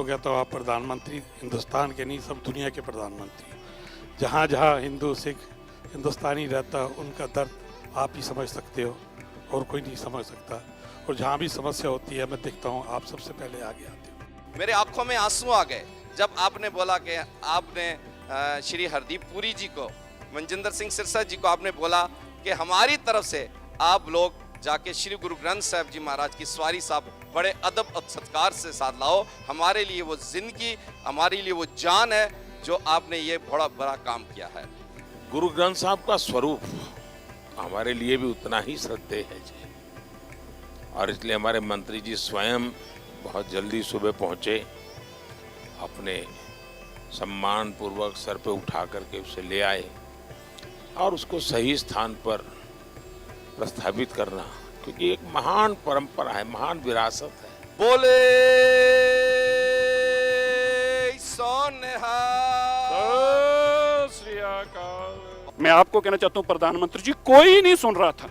तो कहता हूँ आप प्रधानमंत्री हिंदुस्तान के नहीं, सब दुनिया के प्रधानमंत्री। जहाँ जहाँ हिंदू सिख हिंदुस्तानी रहता उनका दर्द आप ही समझ सकते हो और कोई नहीं समझ सकता। और जहाँ भी समस्या होती है मैं देखता हूँ आप सबसे पहले आगे आते हो। मेरे आंखों में आंसू आ गए जब आपने बोला कि आपने श्री हरदीप पुरी जी को, मनजिंदर सिंह सिरसा जी को आपने बोला कि हमारी तरफ से आप लोग जाके श्री गुरु ग्रंथ साहब जी महाराज की सवारी साहब बड़े अदब और सत्कार से साथ लाओ। हमारे लिए वो जिंदगी, हमारे लिए वो जान है जो आपने ये बड़ा बड़ा काम किया है। गुरु ग्रंथ साहब का स्वरूप हमारे लिए भी उतना ही श्रद्धेय है जी, और इसलिए हमारे मंत्री जी स्वयं बहुत जल्दी सुबह पहुंचे, अपने सम्मान पूर्वक सर पे उठा करके उसे ले आए और उसको सही स्थान पर प्रस्थापित करना, क्योंकि एक महान परंपरा है, महान विरासत है। बोले सोनिहाल। मैं आपको कहना चाहता हूं प्रधानमंत्री जी, कोई नहीं सुन रहा था,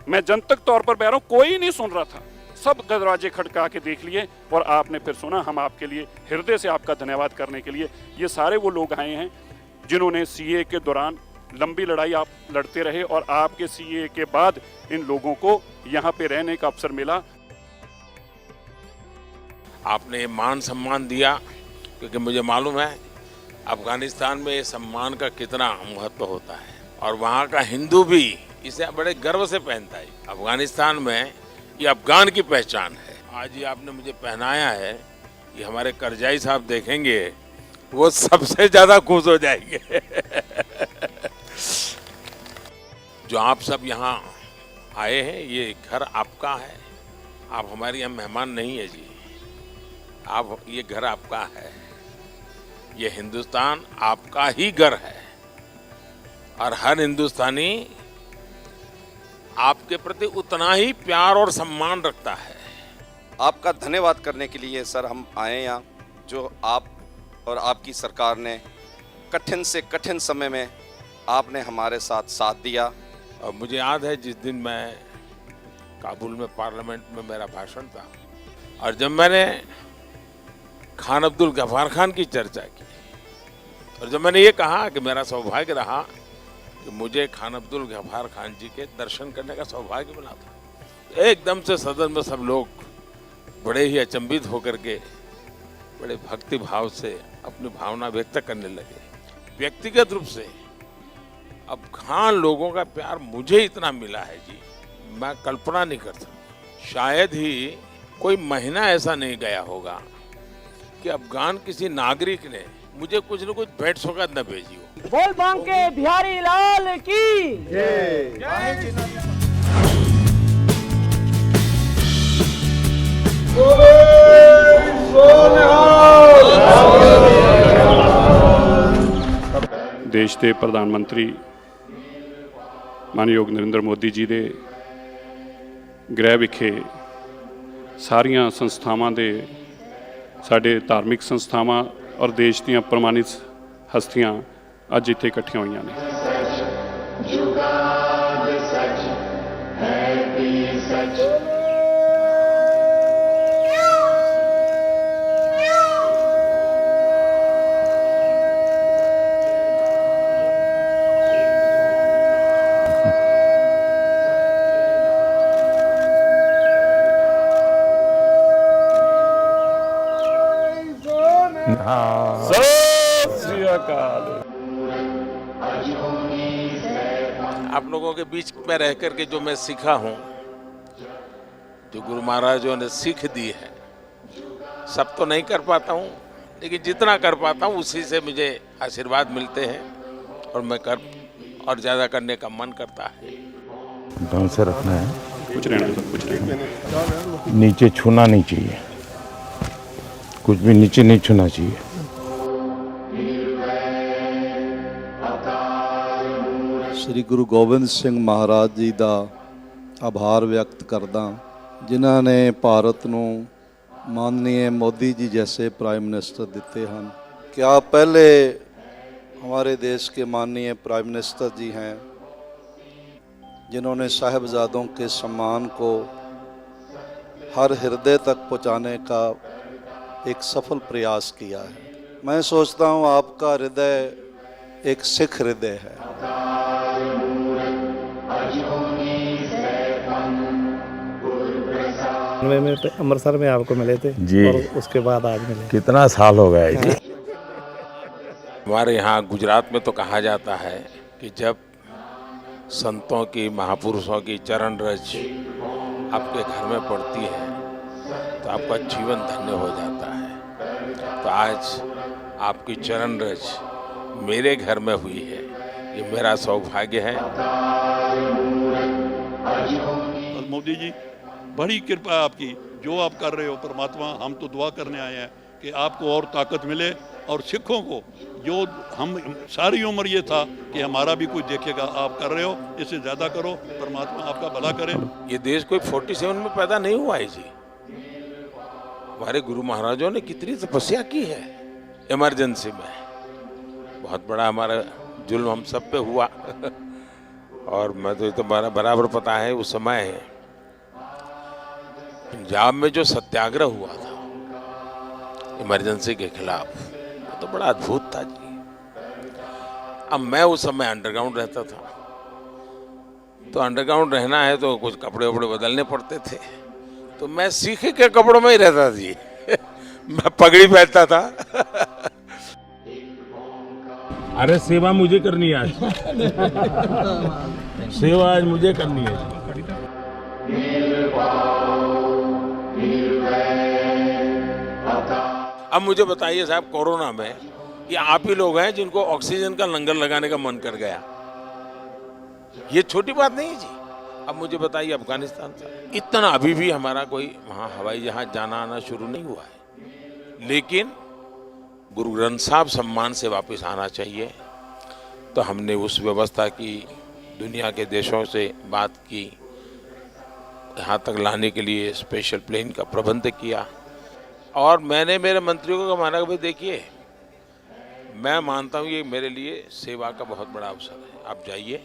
मैं जनतक तौर पर बह रहा हूं, कोई नहीं सुन रहा था। सब दरवाजे खटका के देख लिए और आपने फिर सुना। हम आपके लिए हृदय से आपका धन्यवाद करने के लिए, ये सारे वो लोग आए हैं जिन्होंने सीए के दौरान लंबी लड़ाई आप लड़ते रहे और आपके सीए के बाद इन लोगों को यहाँ पे रहने का अवसर मिला। आपने मान सम्मान दिया, क्योंकि मुझे मालूम है अफगानिस्तान में सम्मान का कितना महत्व होता है, और वहाँ का हिंदू भी इसे बड़े गर्व से पहनता है। अफगानिस्तान में ये अफगान की पहचान है। आज ये आपने मुझे पहनाया है, ये हमारे करजाई साहब देखेंगे वो सबसे ज्यादा खुश हो जाएंगे। जो आप सब यहाँ आए हैं, ये घर आपका है, आप हमारे यहाँ मेहमान नहीं है जी, आप, ये घर आपका है, ये हिंदुस्तान आपका ही घर है, और हर हिंदुस्तानी आपके प्रति उतना ही प्यार और सम्मान रखता है। आपका धन्यवाद करने के लिए सर हम आए यहाँ, जो आप और आपकी सरकार ने कठिन से कठिन समय में आपने हमारे साथ दिया। और मुझे याद है जिस दिन मैं काबुल में पार्लियामेंट में मेरा भाषण था, और जब मैंने खान अब्दुल गफ्फार खान की चर्चा की, और जब मैंने ये कहा कि मेरा सौभाग्य रहा कि मुझे खान अब्दुल गफ्फार खान जी के दर्शन करने का सौभाग्य मिला था, एकदम से सदन में सब लोग बड़े ही अचंभित होकर के बड़े भक्ति भाव से अपनी भावना व्यक्त करने लगे। व्यक्तिगत रूप से अफगान लोगों का प्यार मुझे इतना मिला है जी, मैं कल्पना नहीं कर सकता। शायद ही कोई महीना ऐसा नहीं गया होगा कि अफगान किसी नागरिक ने मुझे कुछ न कुछ भेंट सौगात न भेजी हो। बोल बांके बिहारी लाल की देश के प्रधानमंत्री मानयोग नरेंद्र मोदी जी के गृह विखे सारिया संस्थावां दे साडे धार्मिक संस्थावां और देश दीयां प्रमाणित हस्तियां अज इत्थे इकट्ठियां होईयां ने। आप लोगों के बीच में रह करके जो मैं सीखा हूँ, जो गुरु महाराजों ने सीख दी है, सब तो नहीं कर पाता हूँ, लेकिन जितना कर पाता हूँ उसी से मुझे आशीर्वाद मिलते हैं, और मैं कर और ज़्यादा करने का मन करता है। ढंग से रखना है, कुछ रहना, नीचे छूना नहीं चाहिए, कुछ भी नीचे नहीं छूना चाहिए। श्री गुरु गोबिंद सिंह महाराज जी का आभार व्यक्त करदा, जिन्हों ने भारत को माननीय मोदी जी जैसे प्राइम मिनिस्टर दिते हैं। क्या पहले हमारे देश के माननीय प्राइम मिनिस्टर जी हैं जिन्होंने साहिबजादों के सम्मान को हर हृदय तक पहुंचाने का एक सफल प्रयास किया है। मैं सोचता हूँ आपका हृदय एक सिख हृदय है। में अमृतसर में आपको मिले थे जी। और उसके बाद आज मिले। कितना साल हो गया है जी। हमारे यहाँ गुजरात में तो कहा जाता है कि जब संतों की, महापुरुषों की चरण रज आपके घर में पड़ती है तो आपका जीवन धन्य हो जाता है। तो आज आपकी चरण रज मेरे घर में हुई है, ये मेरा सौभाग्य है। और मोदी जी, बड़ी कृपा है आपकी, जो आप कर रहे हो परमात्मा, हम तो दुआ करने आए हैं कि आपको और ताकत मिले, और सिखों को जो हम सारी उम्र ये था कि हमारा भी कुछ देखेगा, आप कर रहे हो, इससे ज़्यादा करो, परमात्मा आपका भला करे। ये देश कोई 47 में पैदा नहीं हुआ है जी। हमारे गुरु महाराजों ने कितनी तपस्या की है इमरजेंसी में। बहुत बड़ा हमारा जुल्म हम सब पे हुआ और मैं तो ये तो बराबर पता है, उस समय पंजाब में जो सत्याग्रह हुआ था इमरजेंसी के खिलाफ, वो तो बड़ा अद्भुत था जी। अब मैं उस समय अंडरग्राउंड रहता था, तो अंडरग्राउंड रहना है तो कुछ कपड़े वपड़े बदलने पड़ते थे, तो मैं सीखे के कपड़ों में ही रहता जी मैं पगड़ी पहनता था अरे सेवा मुझे करनी है आज। सेवा आज मुझे करनी है। अब मुझे बताइए साहब, कोरोना में ये आप ही लोग हैं जिनको ऑक्सीजन का लंगर लगाने का मन कर गया। ये छोटी बात नहीं जी। अब मुझे बताइए, अफगानिस्तान था, इतना अभी भी हमारा कोई वहाँ हवाई जहाज जाना आना शुरू नहीं हुआ है, लेकिन गुरु ग्रंथ साहब सम्मान से वापस आना चाहिए। तो हमने उस व्यवस्था की, दुनिया के देशों से बात की, यहाँ तक लाने के लिए स्पेशल प्लेन का प्रबंध किया। और मैंने मेरे मंत्रियों को माना कि भाई देखिए, मैं मानता हूँ ये मेरे लिए सेवा का बहुत बड़ा अवसर है, आप जाइए।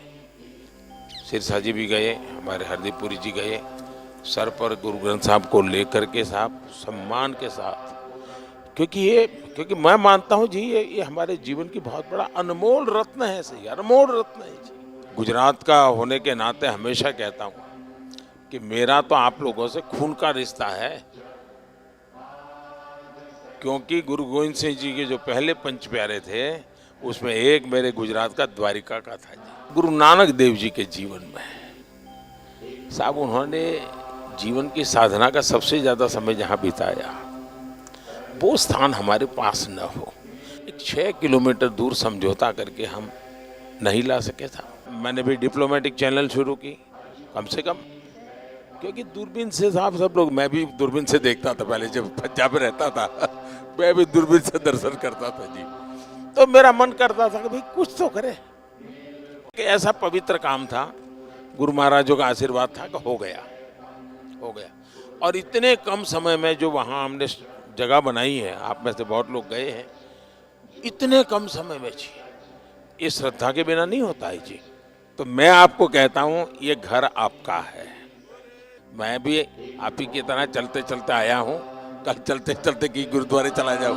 सिरसा जी भी गए, हमारे हरदीप पुरी जी गए, सर पर गुरु ग्रंथ साहब को लेकर के साहब सम्मान के साथ, क्योंकि मैं मानता हूँ जी ये हमारे जीवन की बहुत बड़ा अनमोल रत्न है। सही, अनमोल रत्न है जी। गुजरात का होने के नाते हमेशा कहता हूँ कि मेरा तो आप लोगों से खून का रिश्ता है, क्योंकि गुरु गोविंद सिंह जी के जो पहले पंच प्यारे थे उसमें एक मेरे गुजरात का द्वारिका का था जी। गुरु नानक देव जी के जीवन में साहब, उन्होंने जीवन की साधना का सबसे ज़्यादा समय जहाँ बिताया, वो स्थान हमारे पास न हो। 6 किलोमीटर दूर समझौता करके हम नहीं ला सके था। मैंने भी डिप्लोमेटिक चैनल शुरू की, कम से कम, क्योंकि दूरबीन से साहब सब लोग, मैं भी दूरबीन से देखता था पहले जब पंजाब में रहता था मैं भी दूरबीन से दर्शन करता था जी। तो मेरा मन करता था कि भाई कुछ तो करे, कि ऐसा पवित्र काम था, गुरु महाराजों का आशीर्वाद था कि हो गया। और इतने कम समय में जो वहाँ हमने जगह बनाई है, आप में से बहुत लोग गए हैं, इतने कम समय में जी, ये श्रद्धा के बिना नहीं होता है जी। तो मैं आपको कहता हूँ ये घर आपका है। मैं भी आप ही की तरह चलते चलते आया हूँ, कल चलते चलते कि गुरुद्वारे चला जाऊँ।